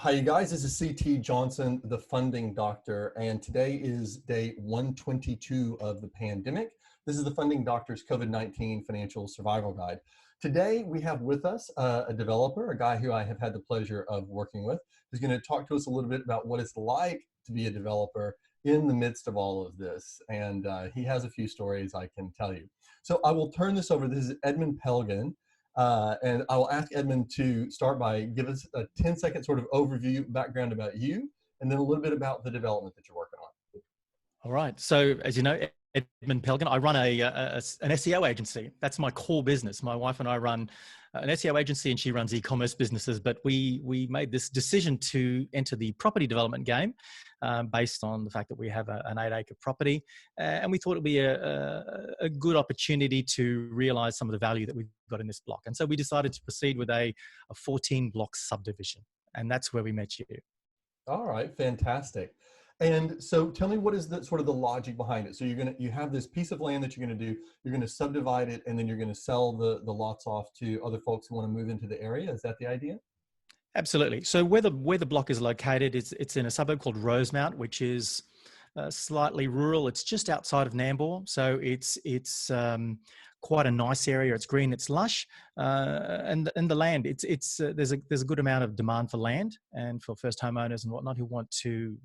Hi, you guys. This is CT Johnson, the funding doctor, and today is day 122 of the pandemic. This is the funding doctor's COVID-19 financial survival guide. Today, we have with us a developer, a guy who I have had the pleasure of working with, who's going to talk to us a little bit about what it's like to be a developer in the midst of all of this. And he has a few stories I can tell you. So I will turn this over. This is Edmund Pelgen. And I will ask Edmund to start by give us a 10-second sort of overview background about you, and then a little bit about the development that you're working on. All right. So as you know, Edmund Pelgen, I run an SEO agency. That's my core business. My wife and I run an SEO agency and she runs e-commerce businesses. But we made this decision to enter the property development game based on the fact that we have an 8-acre property. And we thought it'd be a good opportunity to realize some of the value that we've got in this block. And so we decided to proceed with a 14-block subdivision. And that's where we met you. All right, fantastic. And so tell me, what is the sort of the logic behind it? So you have this piece of land that you're going to do, you're going to subdivide it, and then you're going to sell the lots off to other folks who want to move into the area. Is that the idea? Absolutely. So where the block is located, it's in a suburb called Rosemount, which is slightly rural. It's just outside of Nambour. So it's quite a nice area. It's green, it's lush, and the land. There's a good amount of demand for land and for first homeowners and whatnot who want to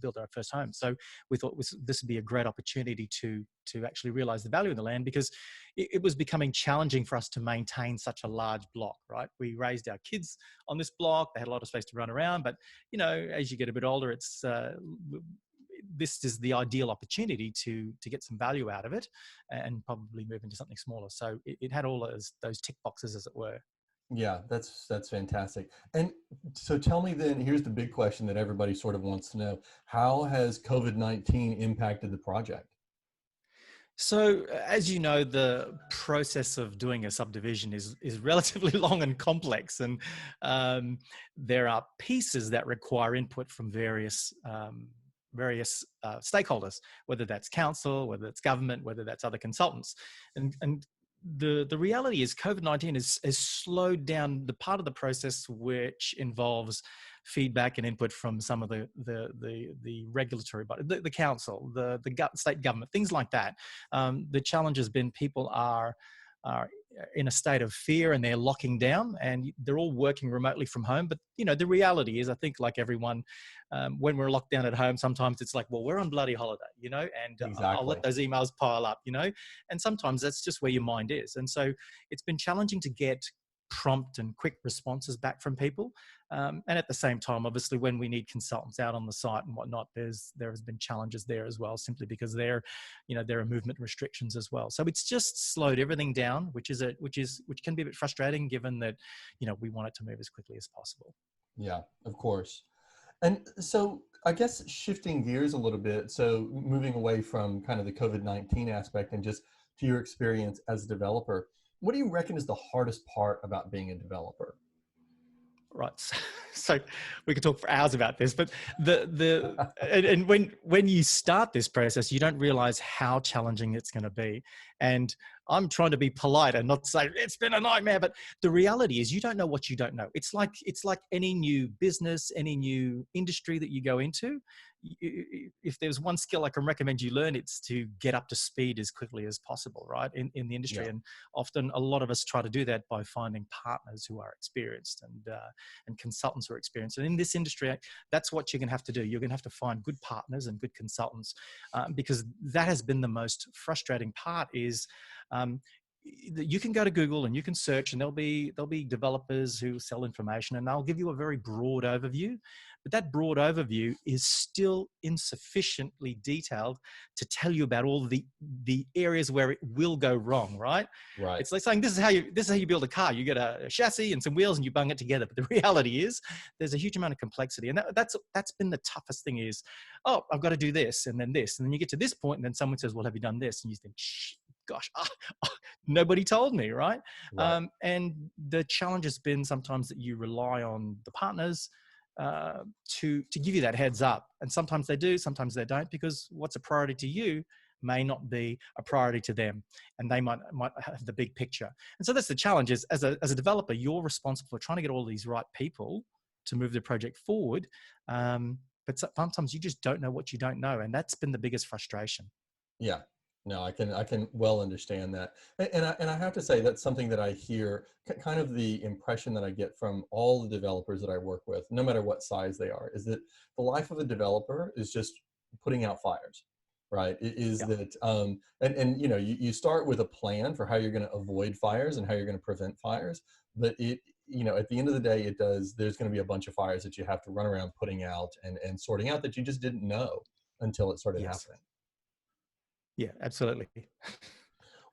build their first home. So we thought this would be a great opportunity to actually realize the value of the land, because it was becoming challenging for us to maintain such a large block. Right? We raised our kids on this block. They had a lot of space to run around, but as you get a bit older, this is the ideal opportunity to get some value out of it and probably move into something smaller. So it had all those tick boxes, as it were. Yeah, that's fantastic. And so tell me then, here's the big question that everybody sort of wants to know. How has COVID-19 impacted the project? So, as you know, the process of doing a subdivision is relatively long and complex, and there are pieces that require input from various stakeholders, whether that's council, whether it's government, whether that's other consultants. And the reality is COVID-19 has slowed down the part of the process which involves feedback and input from some of the regulatory body, the council, the state government, things like that. The challenge has been people are in a state of fear and they're locking down and they're all working remotely from home. But, the reality is, I think like everyone, when we're locked down at home, sometimes it's like, well, we're on bloody holiday, and Exactly. I'll let those emails pile up, and sometimes that's just where your mind is. And so it's been challenging to get prompt and quick responses back from people. And at the same time, obviously, when we need consultants out on the site and whatnot, there has been challenges there as well, simply because there are movement restrictions as well. So it's just slowed everything down, which can be a bit frustrating, given that we want it to move as quickly as possible. Yeah, of course. And so I guess shifting gears a little bit, so moving away from kind of the COVID-19 aspect and just to your experience as a developer, what do you reckon is the hardest part about being a developer? Right. So we could talk for hours about this, but and when you start this process, you don't realize how challenging it's going to be. And I'm trying to be polite and not say it's been a nightmare, but the reality is you don't know what you don't know. It's like any new business, any new industry that you go into. If there's one skill I can recommend you learn, it's to get up to speed as quickly as possible, right, in the industry. Yeah. And often a lot of us try to do that by finding partners who are experienced and consultants who are experienced. And in this industry, that's what you're going to have to do. You're going to have to find good partners and good consultants, because that has been the most frustrating part is you can go to Google and you can search, and there'll be developers who sell information, and they'll give you a very broad overview. But that broad overview is still insufficiently detailed to tell you about all the areas where it will go wrong, right? Right. It's like saying this is how you build a car. You get a chassis and some wheels and you bung it together. But the reality is there's a huge amount of complexity, and that's been the toughest thing. Is I've got to do this and then this, and then you get to this point, and then someone says, "Well, have you done this?" And you think, gosh, nobody told me, right? And the challenge has been sometimes that you rely on the partners to give you that heads up. And sometimes they do, sometimes they don't, because what's a priority to you may not be a priority to them, and they might have the big picture. And so that's the challenge is, as a developer, you're responsible for trying to get all these right people to move the project forward. But sometimes you just don't know what you don't know, and that's been the biggest frustration. Yeah. No, I can well understand that. And I have to say that's something that I hear, kind of the impression that I get from all the developers that I work with, no matter what size they are, is that the life of a developer is just putting out fires, right? It is Yeah. that, and you know, you start with a plan for how you're going to avoid fires and how you're going to prevent fires, but you know, at the end of the day, there's going to be a bunch of fires that you have to run around putting out and sorting out that you just didn't know until it started Yes. happening. Yeah, absolutely.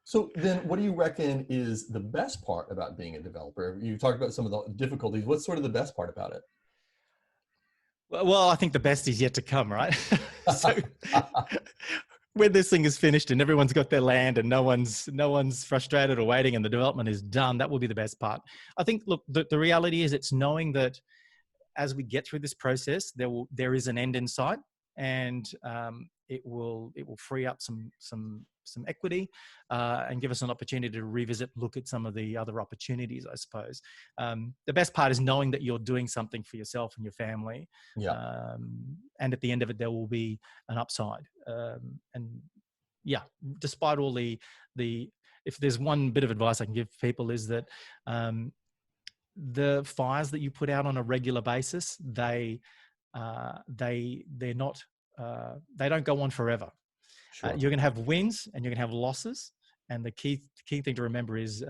So then what do you reckon is the best part about being a developer? You talked about some of the difficulties. What's sort of the best part about it? Well, I think the best is yet to come, right? So when this thing is finished and everyone's got their land and no one's frustrated or waiting and the development is done, that will be the best part. I think, look, the reality is it's knowing that as we get through this process, there is an end in sight, and it will free up some equity and give us an opportunity to revisit, look at some of the other opportunities, I suppose. The best part is knowing that you're doing something for yourself and your family, Yeah, and at the end of it, there will be an upside. And yeah, despite all the if there's one bit of advice I can give people is that the fires that you put out on a regular basis, they're not they don't go on forever. sure. You're going to have wins and you're going to have losses, and the key thing to remember is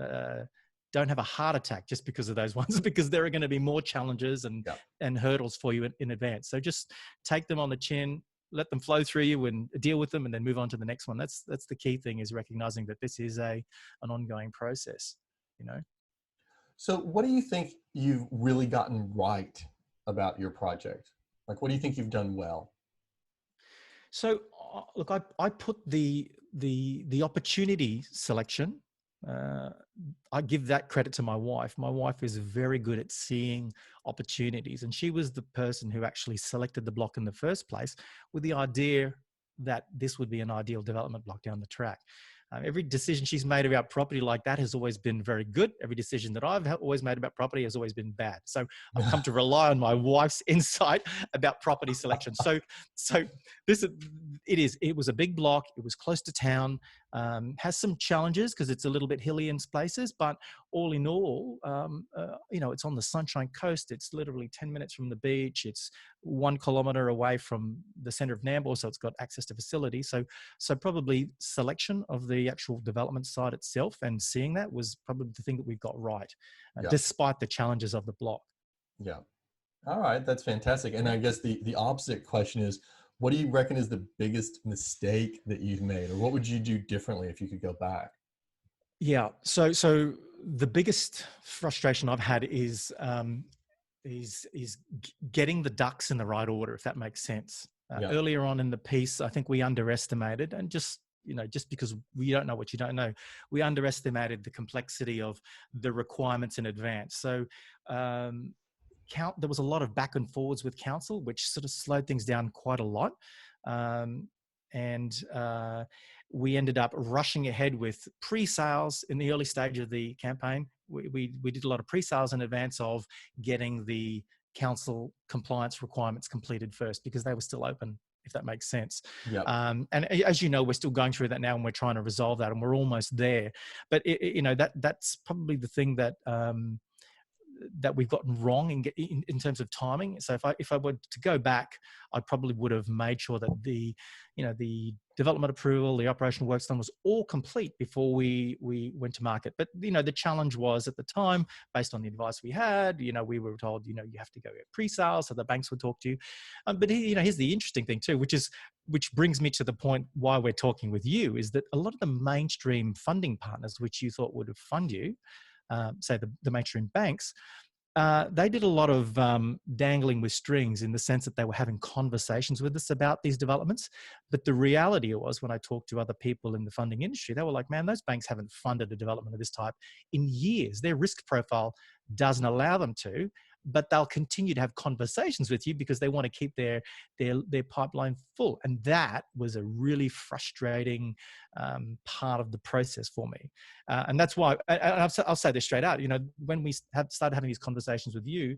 don't have a heart attack just because of those ones, because there are going to be more challenges Yeah. and hurdles for you in advance. So just take them on the chin, let them flow through you and deal with them, and then move on to the next one. That's the key thing, is recognizing that this is an ongoing process, you know. So what do you think you've really gotten right about your project? Like, what do you think you've done well? So look, I put the opportunity selection. Uh, I give that credit to my wife. My wife is very good at seeing opportunities, and she was the person who actually selected the block in the first place with the idea that this would be an ideal development block down the track. Every decision she's made about property like that has always been very good. Every decision that I've always made about property has always been bad. So I've come to rely on my wife's insight about property selection. So this it was a big block. It was close to town. Has some challenges because it's a little bit hilly in places, but all in all, it's on the Sunshine Coast. It's literally 10 minutes from the beach. It's 1 kilometre away from the centre of Nambour, so it's got access to facilities. So probably selection of the actual development site itself and seeing that was probably the thing that we got right, Yeah. despite the challenges of the block. Yeah. All right. That's fantastic. And I guess the opposite question is, what do you reckon is the biggest mistake that you've made, or what would you do differently if you could go back? Yeah. So the biggest frustration I've had is getting the ducks in the right order, if that makes sense. Yeah. Earlier on in the piece, I think we underestimated, and just because we don't know what you don't know, we underestimated the complexity of the requirements in advance. So there was a lot of back and forwards with council, which sort of slowed things down quite a lot. And we ended up rushing ahead with pre-sales in the early stage of the campaign. We did a lot of pre-sales in advance of getting the council compliance requirements completed first, because they were still open, if that makes sense. Yeah. And as you know, we're still going through that now, and we're trying to resolve that, and we're almost there. But that's probably the thing that that we've gotten wrong in terms of timing. So if I were to go back, I probably would have made sure that the development approval, the operational works done was all complete before we went to market. But the challenge was, at the time, based on the advice we had, we were told, you have to go get pre-sales, so the banks would talk to you. But here's the interesting thing too, which brings me to the point why we're talking with you, is that a lot of the mainstream funding partners, which you thought would have funded you, say the mainstream banks, they did a lot of dangling with strings, in the sense that they were having conversations with us about these developments. But the reality was, when I talked to other people in the funding industry, they were like, man, those banks haven't funded a development of this type in years. Their risk profile doesn't allow them to, but they'll continue to have conversations with you because they want to keep their pipeline full. And that was a really frustrating part of the process for me. And that's why, and I'll say this straight out, when we started having these conversations with you,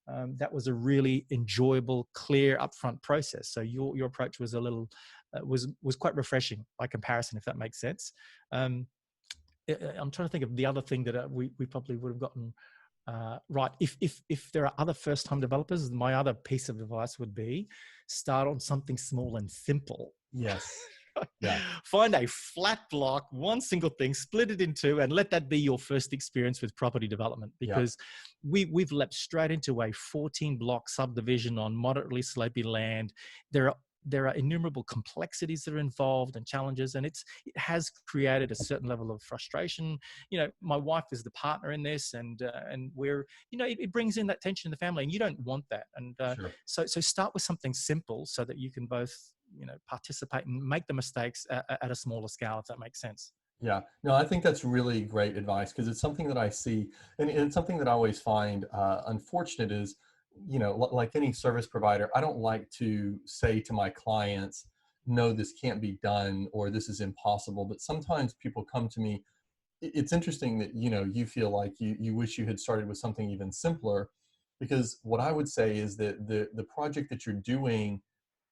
that was a really enjoyable, clear, upfront process. So your approach was a little was quite refreshing by comparison, if that makes sense. I'm trying to think of the other thing that we probably would have gotten right. If there are other first-time developers, my other piece of advice would be start on something small and simple. Yes. Yeah. Find a flat block, one single thing, split it in two, and let that be your first experience with property development. Because we've leapt straight into a 14-block subdivision on moderately slopey land. There are innumerable complexities that are involved and challenges, and it has created a certain level of frustration. My wife is the partner in this, and we're, it brings in that tension in the family, and you don't want that. And Sure. so start with something simple so that you can both participate and make the mistakes at a smaller scale, if that makes sense. Yeah, no, I think that's really great advice, because it's something that I see, and it's something that I always find unfortunate is, like any service provider, I don't like to say to my clients, no, this can't be done, or this is impossible. But sometimes people come to me. It's interesting that, you feel like you wish you had started with something even simpler, because what I would say is that the project that you're doing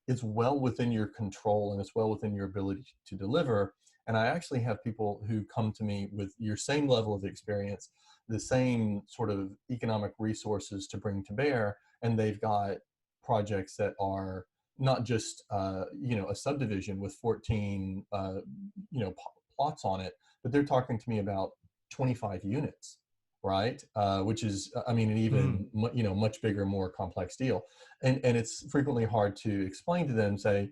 is well within your control, and it's well within your ability to deliver. And I actually have people who come to me with your same level of experience, the same sort of economic resources to bring to bear, and they've got projects that are not just a subdivision with 14 plots on it, but they're talking to me about 25 units, right? Which is, an even much bigger, more complex deal. And it's frequently hard to explain to them. Say,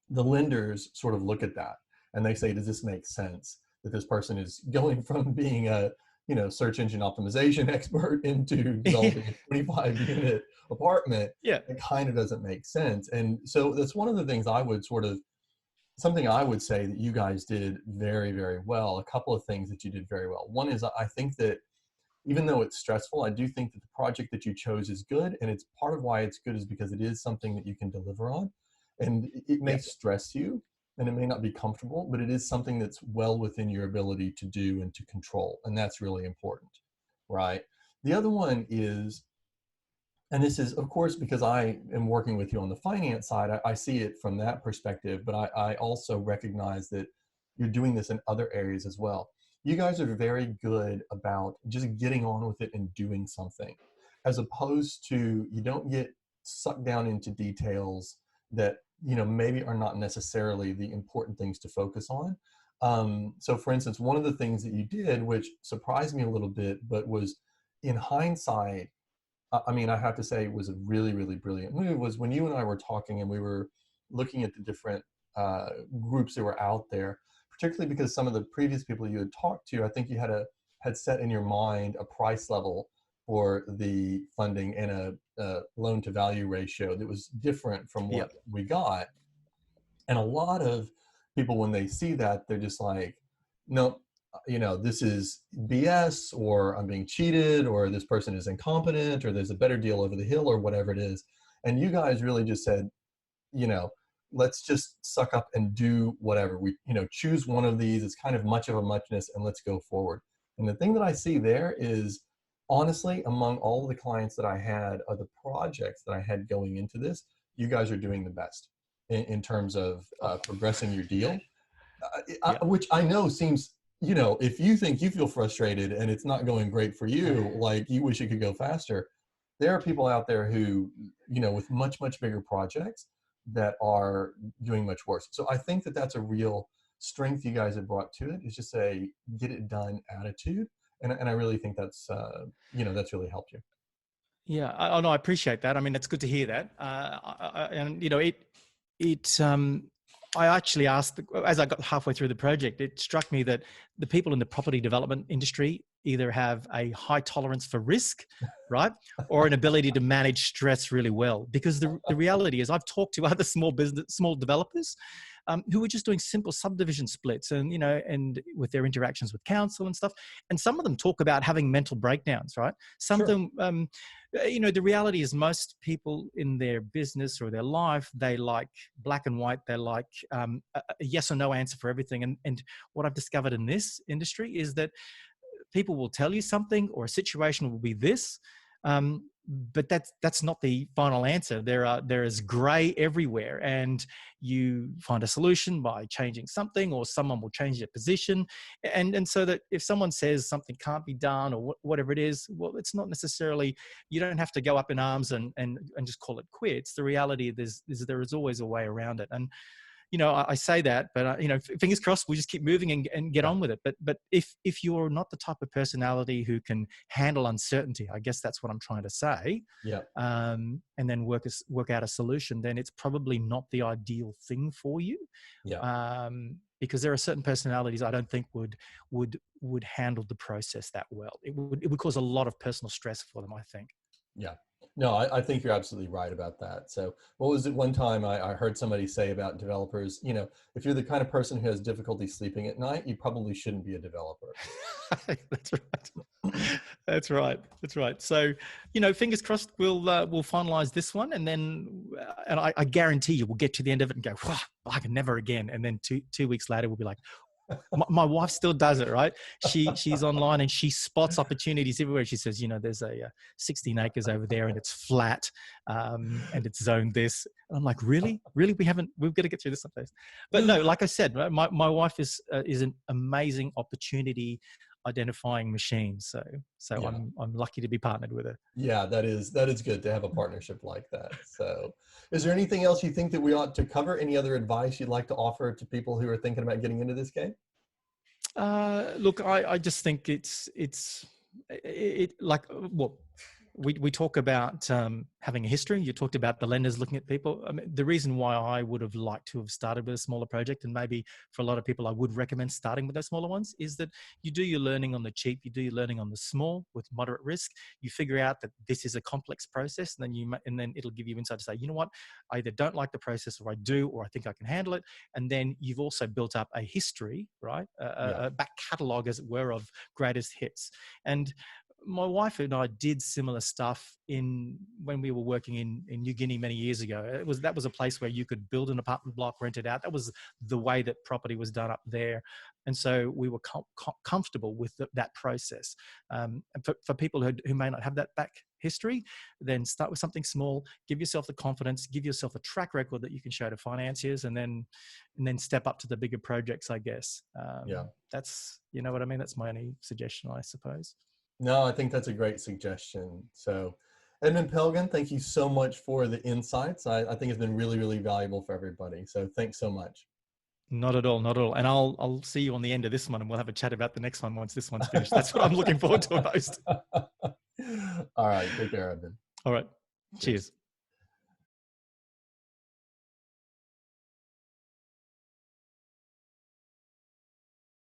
the lenders sort of look at that and they say, does this make sense that this person is going from being a search engine optimization expert into developing a 25 unit apartment? Yeah. It kind of doesn't make sense. And so that's one of the things something I would say that you guys did very, very well. A couple of things that you did very well. One is, I think that even though it's stressful, I do think that the project that you chose is good. And it's part of why it's good is because it is something that you can deliver on. And it may stress you and it may not be comfortable, but it is something that's well within your ability to do and to control. And that's really important, right? The other one is, and this is, of course, because I am working with you on the finance side, I see it from that perspective, but I also recognize that you're doing this in other areas as well. You guys are very good about just getting on with it and doing something, as opposed to, you don't get sucked down into details that maybe are not necessarily the important things to focus on. So for instance, one of the things that you did, which surprised me a little bit, but was, in hindsight, I have to say, it was a really, really brilliant move, was when you and I were talking and we were looking at the different groups that were out there, particularly because some of the previous people you had talked to, I think you had set in your mind a price level for the funding and a loan to value ratio that was different from what we got. And a lot of people, when they see that, they're just like, no, this is BS, or I'm being cheated, or this person is incompetent, or there's a better deal over the hill, or whatever it is. And you guys really just said, let's just suck up and do whatever. We, choose one of these. It's kind of much of a muchness, and let's go forward. And the thing that I see there is, honestly, among all of the clients that I had, or the projects that I had going into this, you guys are doing the best in terms of progressing your deal, which I know seems, if you think you feel frustrated and it's not going great for you, like you wish it could go faster, there are people out there who, with much, much bigger projects that are doing much worse. So I think that that's a real strength you guys have brought to it, is just a get it done attitude. And I really think that's, that's really helped you. Yeah, I appreciate that. I mean, it's good to hear that. I actually asked, as I got halfway through the project, it struck me that the people in the property development industry either have a high tolerance for risk, right, or an ability to manage stress really well. Because the reality is, I've talked to other small developers who are just doing simple subdivision splits, and and with their interactions with council and stuff. And some of them talk about having mental breakdowns, right? Some of them, the reality is, most people in their business or their life, they like black and white. They like a yes or no answer for everything. And what I've discovered in this industry is that people will tell you something, or a situation will be this, But that's not the final answer. There is gray everywhere, and you find a solution by changing something, or someone will change their position, and so that if someone says something can't be done, or whatever it is, well, it's not necessarily, you don't have to go up in arms and just call it quits. The reality is there is always a way around it. And I say that, but fingers crossed, we just keep moving and get Yeah. on with it. But if you're not the type of personality who can handle uncertainty, I guess that's what I'm trying to say, Yeah. and then work out a solution, then it's probably not the ideal thing for you, Yeah. because there are certain personalities I don't think would handle the process that well. It would cause a lot of personal stress for them, I think. Yeah. No, I think you're absolutely right about that. So what was it one time I heard somebody say about developers, if you're the kind of person who has difficulty sleeping at night, you probably shouldn't be a developer. That's right. That's right. That's right. So, fingers crossed, we'll finalize this one, and then, and I guarantee you, we'll get to the end of it and go, wow, I can never again. And then two weeks later, we'll be like, my wife still does it, right? She's online and she spots opportunities everywhere. She says, there's a 16 acres over there and it's flat, and it's zoned this. And I'm like, really? We've got to get through this someplace. But no, like I said, my wife is an amazing opportunity identifying machine. So Yeah. I'm lucky to be partnered with her. Yeah, that is good to have a partnership like that. So is there anything else you think that we ought to cover? Any other advice you'd like to offer to people who are thinking about getting into this game? Look, I just think it's like, well, we talk about having a history. You talked about the lenders looking at people. I mean, the reason why I would have liked to have started with a smaller project, and maybe for a lot of people I would recommend starting with those smaller ones, is that you do your learning on the cheap, you do your learning on the small with moderate risk. You figure out that this is a complex process, and then it'll give you insight to say, you know what, I either don't like the process, or I do, or I think I can handle it. And then you've also built up a history, right? A back catalogue, as it were, of greatest hits. And my wife and I did similar stuff when we were working in New Guinea many years ago. That was a place where you could build an apartment block, rent it out. That was the way that property was done up there, and so we were comfortable with that process. And for people who may not have that back history, then start with something small. Give yourself the confidence. Give yourself a track record that you can show to financiers, and then step up to the bigger projects, I guess. That's, you know what I mean. That's my only suggestion, I suppose. No, I think that's a great suggestion. So Edmund Pelgen, thank you so much for the insights. I think it's been really, really valuable for everybody. So thanks so much. Not at all, not at all. And I'll see you on the end of this one, and we'll have a chat about the next one once this one's finished. That's what I'm looking forward to most. All right. Take care, Edmund. All right. Cheers.